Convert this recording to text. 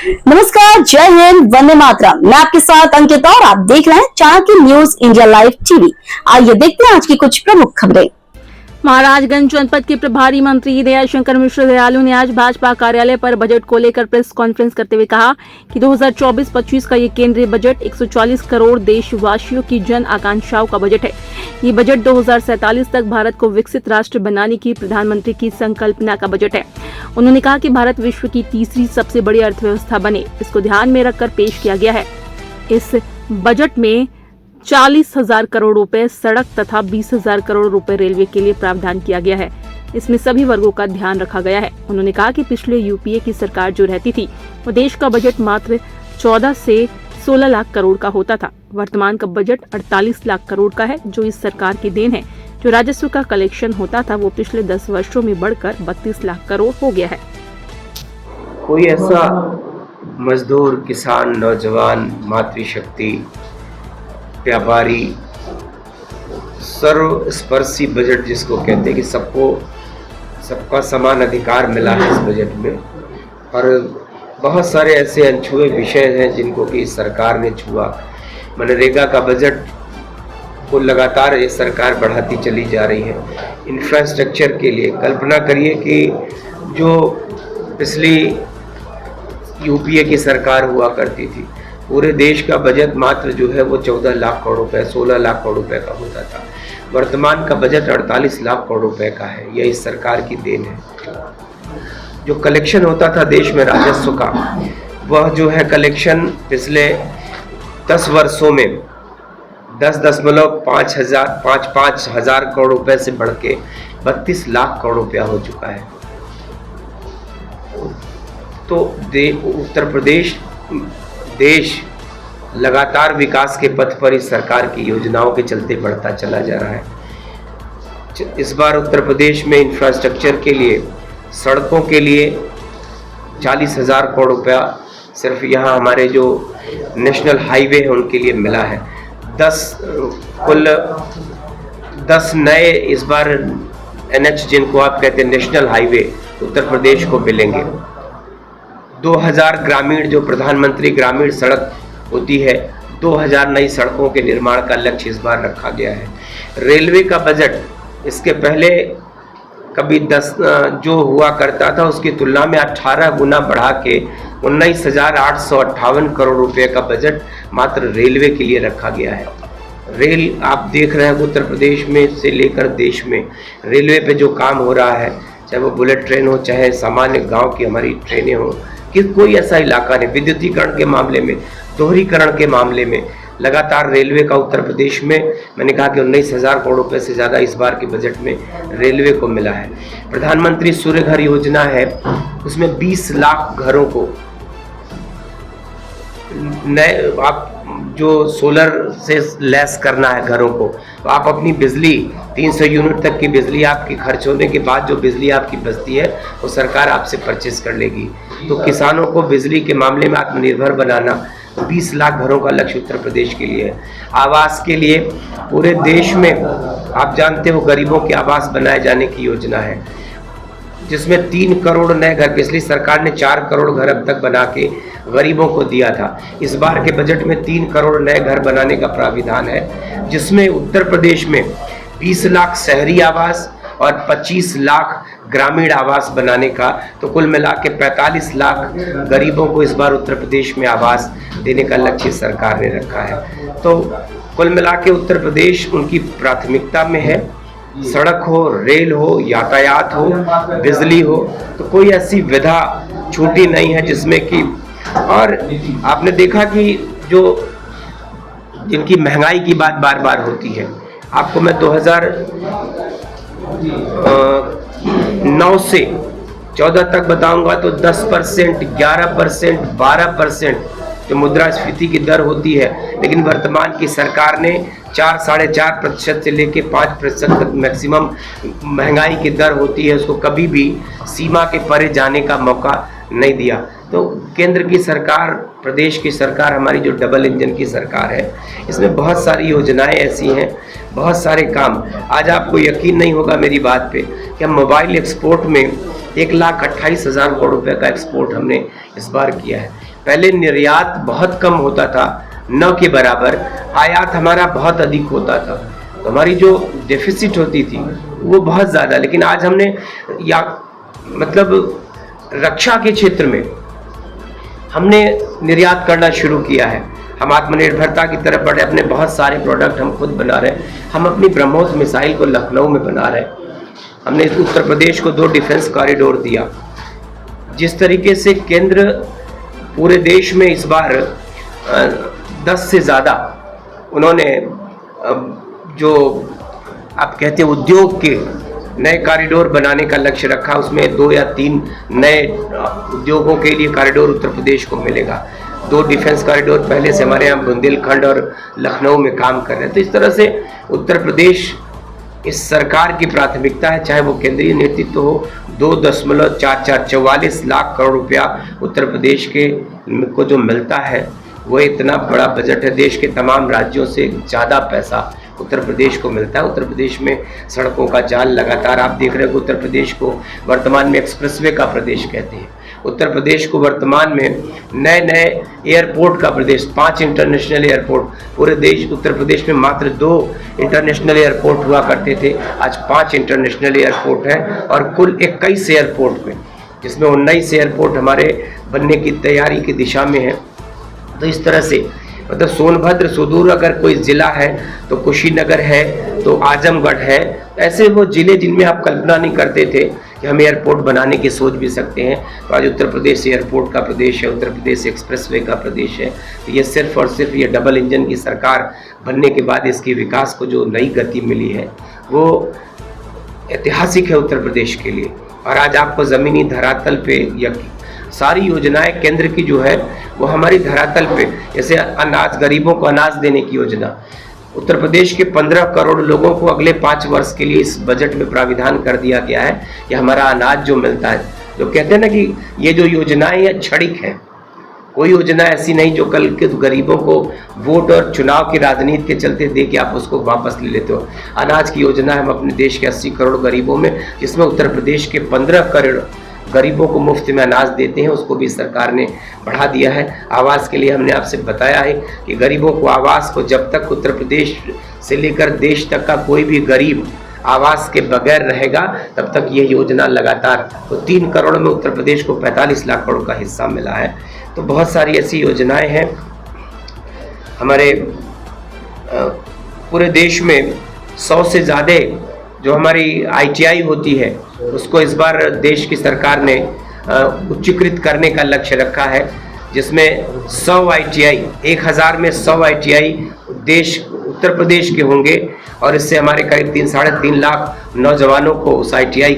नमस्कार, जय हिंद, वंदे मातरम। मैं आपके साथ अंकिता और आप देख रहे हैं Chanakya news India live TV. आइए देखते हैं आज की कुछ प्रमुख खबरें। महाराजगंज जनपद के प्रभारी मंत्री दयाशंकर मिश्र दयालु ने आज भाजपा कार्यालय पर बजट को लेकर प्रेस कॉन्फ्रेंस करते हुए कहा कि 2024-25 का ये केंद्रीय बजट 140 करोड़ देशवासियों की जन आकांक्षाओं का बजट है। ये बजट 2047 तक भारत को विकसित राष्ट्र बनाने की प्रधानमंत्री की संकल्पना का बजट है। उन्होंने कहा कि भारत विश्व की तीसरी सबसे बड़ी अर्थव्यवस्था बने, इसको ध्यान में रखकर पेश किया गया है। इस बजट में 40,000 करोड़ रुपए सड़क तथा 20,000 करोड़ रुपए रेलवे के लिए प्रावधान किया गया है। इसमें सभी वर्गों का ध्यान रखा गया है। उन्होंने कहा कि पिछले यूपीए की सरकार जो रहती थी वो देश का बजट मात्र 14 से 16 लाख करोड़ का होता था। वर्तमान का बजट 48 लाख करोड़ का है, जो इस सरकार की देन है। जो राजस्व का कलेक्शन होता था वो पिछले 10 वर्षों में बढ़कर 32 लाख करोड़ हो गया है। कोई ऐसा मजदूर, किसान, नौजवान, मातृशक्ति, व्यापारी, सर्वस्पर्शी बजट जिसको कहते हैं कि सबका समान अधिकार मिला है इस बजट में। और बहुत सारे ऐसे अनछुए विषय हैं जिनको कि सरकार ने छुआ। मनरेगा का बजट को लगातार ये सरकार बढ़ाती चली जा रही है। इंफ्रास्ट्रक्चर के लिए कल्पना करिए कि जो पिछली यूपीए की सरकार हुआ करती थी, पूरे देश का बजट मात्र जो है वो 14 लाख करोड़ रुपए, 16 लाख करोड़ रुपए का होता था। वर्तमान का बजट 48 लाख करोड़ रुपए का है। यह इस सरकार की देन है। जो कलेक्शन होता था देश में राजस्व का, वह जो है कलेक्शन पिछले 10 वर्षों में 10.5 हजार करोड़ रुपए से बढ़ के 32 लाख करोड़ रुपया हो चुका है। तो उत्तर प्रदेश देश लगातार विकास के पथ पर इस सरकार की योजनाओं के चलते बढ़ता चला जा रहा है। इस बार उत्तर प्रदेश में इंफ्रास्ट्रक्चर के लिए, सड़कों के लिए 40,000 करोड़ रुपया सिर्फ यहाँ हमारे जो नेशनल हाईवे है उनके लिए मिला है। 10 नए इस बार NH जिनको आप कहते हैं नेशनल हाईवे उत्तर प्रदेश को मिलेंगे। 2000 ग्रामीण जो प्रधानमंत्री ग्रामीण सड़क होती है, 2000 नई सड़कों के निर्माण का लक्ष्य इस बार रखा गया है। रेलवे का बजट इसके पहले कभी 10 जो हुआ करता था उसकी तुलना में 18 गुना बढ़ा के 19,858 करोड़ रुपए का बजट मात्र रेलवे के लिए रखा गया है। रेल आप देख रहे हैं उत्तर प्रदेश में से लेकर देश में रेलवे पे जो काम हो रहा है, चाहे वो बुलेट ट्रेन हो, चाहे सामान्य गांव की हमारी ट्रेनें हो, कि कोई ऐसा इलाका नहीं। विद्युतीकरण के मामले में, दोहरीकरण के मामले में लगातार रेलवे का उत्तर प्रदेश में, मैंने कहा कि 19,000 करोड़ रुपए से ज़्यादा इस बार के बजट में रेलवे को मिला है। प्रधानमंत्री सूर्य घर योजना है, उसमें 20 लाख घरों को नए आप जो सोलर से लैस करना है घरों को, तो आप अपनी बिजली 300 यूनिट तक की बिजली आपकी खर्च होने के बाद जो बिजली आपकी बचती है वो सरकार आपसे परचेस कर लेगी। तो किसानों को बिजली के मामले में आत्मनिर्भर बनाना, 20 लाख घरों का लक्ष्य उत्तर प्रदेश के लिए है। आवास के लिए पूरे देश में आप जानते हो गरीबों के आवास बनाए जाने की योजना है, जिसमें 3 करोड़ नए घर, पिछली सरकार ने 4 करोड़ घर अब तक बना के गरीबों को दिया था। इस बार के बजट में 3 करोड़ नए घर बनाने का प्राविधान है, जिसमें उत्तर प्रदेश में 20 लाख शहरी आवास और 25 लाख ग्रामीण आवास बनाने का, तो कुल मिला के 45 लाख गरीबों को इस बार उत्तर प्रदेश में आवास देने का लक्ष्य सरकार ने रखा है। तो कुल मिला के उत्तर प्रदेश उनकी प्राथमिकता में है। सड़क हो, रेल हो, यातायात हो, बिजली हो, तो कोई ऐसी विधा छूटी नहीं है जिसमें कि, और आपने देखा कि जो जिनकी महंगाई की बात बार बार होती है, आपको मैं 2009 से 14 तक बताऊंगा तो 10%, 11%, 12% जो मुद्रास्फीति की दर होती है, लेकिन वर्तमान की सरकार ने 4-4.5% से लेके 5% तक मैक्सिमम महंगाई की दर होती है, उसको कभी भी सीमा के परे जाने का मौका नहीं दिया। तो केंद्र की सरकार, प्रदेश की सरकार, हमारी जो डबल इंजन की सरकार है, इसमें बहुत सारी योजनाएं ऐसी हैं, बहुत सारे काम। आज आपको यकीन नहीं होगा मेरी बात पे कि हम मोबाइल एक्सपोर्ट में 1,28,000 करोड़ रुपए का एक्सपोर्ट हमने इस बार किया है। पहले निर्यात बहुत कम होता था, न के बराबर, आयात हमारा बहुत अधिक होता था, तो हमारी जो डेफिसिट होती थी वो बहुत ज़्यादा। लेकिन आज हमने मतलब रक्षा के क्षेत्र में हमने निर्यात करना शुरू किया है। हम आत्मनिर्भरता की तरफ बढ़े, अपने बहुत सारे प्रोडक्ट हम खुद बना रहे हैं। हम अपनी ब्रह्मोस मिसाइल को लखनऊ में बना रहे हैं। हमने उत्तर प्रदेश को 2 डिफेंस कॉरिडोर दिया। जिस तरीके से केंद्र पूरे देश में इस बार 10 से ज़्यादा उन्होंने जो आप कहते हैं उद्योग के नए कॉरिडोर बनाने का लक्ष्य रखा, उसमें 2 या 3 नए उद्योगों के लिए कॉरिडोर उत्तर प्रदेश को मिलेगा। 2 डिफेंस कॉरिडोर पहले से हमारे यहाँ बुंदेलखंड और लखनऊ में काम कर रहे हैं। तो इस तरह से उत्तर प्रदेश इस सरकार की प्राथमिकता है, चाहे वो केंद्रीय नेतृत्व हो। 2.44 लाख करोड़ रुपया उत्तर प्रदेश के को जो मिलता है वो इतना बड़ा बजट है। देश के तमाम राज्यों से ज़्यादा पैसा उत्तर प्रदेश को मिलता है। उत्तर प्रदेश में सड़कों का जाल लगातार आप देख रहे हो। उत्तर प्रदेश को वर्तमान में एक्सप्रेसवे का प्रदेश कहते हैं। उत्तर प्रदेश को वर्तमान में नए नए एयरपोर्ट का प्रदेश, 5 इंटरनेशनल एयरपोर्ट पूरे देश। उत्तर प्रदेश में मात्र 2 इंटरनेशनल एयरपोर्ट हुआ करते थे, आज 5 इंटरनेशनल एयरपोर्ट हैं और कुल 21 एयरपोर्ट में, जिसमें 19 एयरपोर्ट हमारे बनने की तैयारी की दिशा में है। तो इस तरह से मतलब सोनभद्र सुदूर अगर कोई ज़िला है तो कुशीनगर है, तो आजमगढ़ है। ऐसे वो ज़िले जिनमें आप कल्पना नहीं करते थे कि हम एयरपोर्ट बनाने की सोच भी सकते हैं, तो आज उत्तर प्रदेश एयरपोर्ट का प्रदेश है, उत्तर प्रदेश एक्सप्रेसवे का प्रदेश है। तो ये सिर्फ और सिर्फ ये डबल इंजन की सरकार बनने के बाद इसके विकास को जो नई गति मिली है वो ऐतिहासिक है उत्तर प्रदेश के लिए। और आज आपको ज़मीनी धरातल पे या सारी योजनाएं केंद्र की जो है वो हमारी धरातल पे, जैसे अनाज, गरीबों को अनाज देने की योजना, उत्तर प्रदेश के 15 करोड़ लोगों को अगले 5 वर्ष के लिए इस बजट में प्राविधान कर दिया गया है कि हमारा अनाज जो मिलता है, जो कहते हैं ना कि ये जो योजनाएं ये क्षणिक हैं, कोई योजना ऐसी नहीं जो कल के गरीबों को वोट और चुनाव की राजनीति के चलते दे के आप उसको वापस ले लेते हो। अनाज की योजना हम अपने देश के 80 करोड़ गरीबों में, जिसमें उत्तर प्रदेश के 15 करोड़ गरीबों को मुफ्त में अनाज देते हैं, उसको भी सरकार ने बढ़ा दिया है। आवास के लिए हमने आपसे बताया है कि गरीबों को आवास को, जब तक उत्तर प्रदेश से लेकर देश तक का कोई भी गरीब आवास के बगैर रहेगा तब तक ये योजना लगातार, तो 3 करोड़ में उत्तर प्रदेश को 45 लाख करोड़ का हिस्सा मिला है। तो बहुत सारी ऐसी योजनाएं हैं हमारे पूरे देश में। 100 से ज़्यादा जो हमारी ITI होती है उसको इस बार देश की सरकार ने उच्चीकृत करने का लक्ष्य रखा है, जिसमें 100 ITI, 1000 में 100 ITI देश उत्तर प्रदेश के होंगे और इससे हमारे करीब 3-3.5 लाख नौजवानों को उस ITI